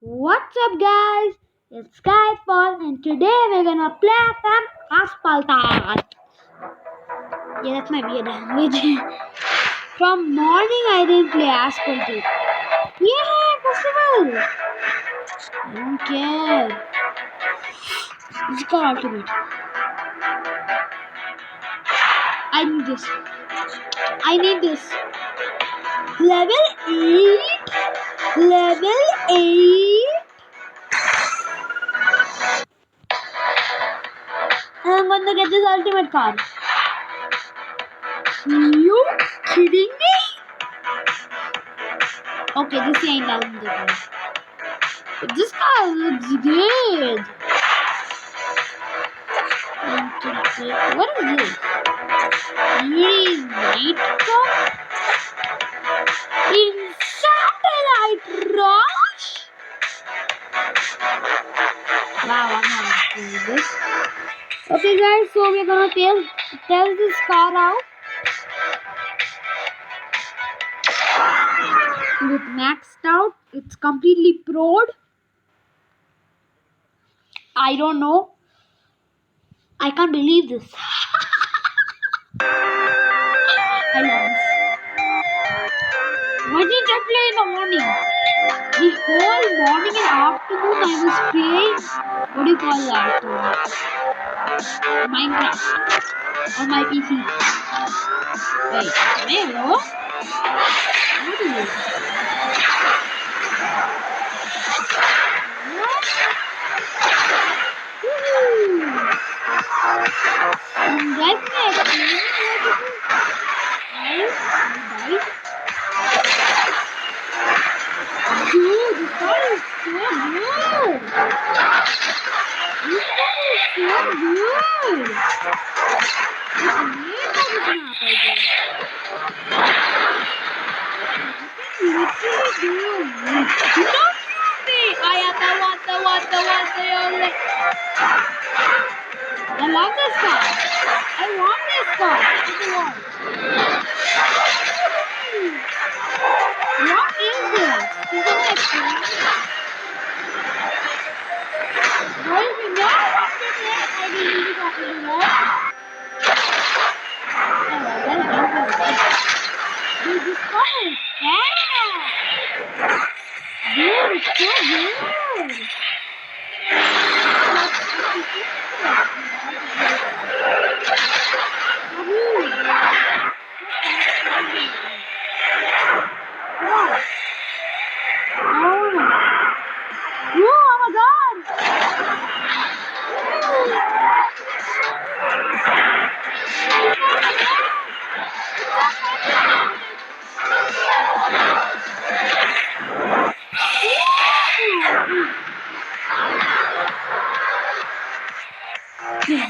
What's up, guys? It's Skyfall, and today we're gonna play some Aspaltat. Yeah, that's my weird language. From morning, I didn't play Aspaltat. Yeah, festival! I don't care. This is called Ultimate. I need this. I need this. Level 8? Level 8? And I'm gonna get this ultimate card. You kidding me? Okay, this ain't down the way. But this car looks good. What is this? Yuri's night truck? In satellite rush? Wow, I'm not doing this. Okay guys, so we're gonna test this car out with maxed out. It's completely pro'd. I don't know. I can't believe this. I love this. Why did I play in the morning? The whole morning and afternoon I was playing. What do you call that? Minecraft on my PC. Wait, hello? What is it? Let me explain what it is. Dude, this car is so good. This car is so good. It's made by this map, I guess. You can literally do it. Don't shoot me! I love this car. I want this car. What do you want? What is this? Is it like well, we know what it is. I will leave it off in the wall. Dude, this car is fast. Dude, it's so good.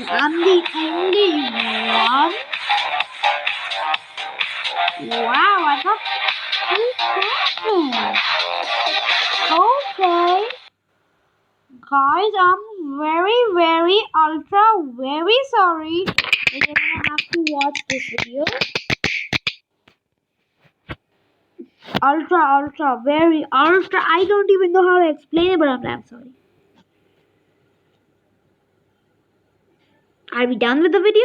I'm the only one. Wow, I got 2 seconds. Okay. Guys, I'm very ultra very sorry that you're gonna have to watch this video. Ultra very ultra. I don't even know how to explain it, but I'm sorry. Are we done with the video?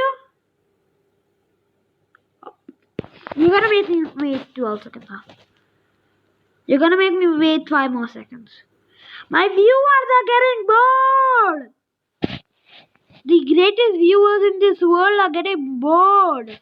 You're gonna make me wait 12 seconds now. You're gonna make me wait 5 more seconds. My viewers are getting bored. The greatest viewers in this world are getting bored.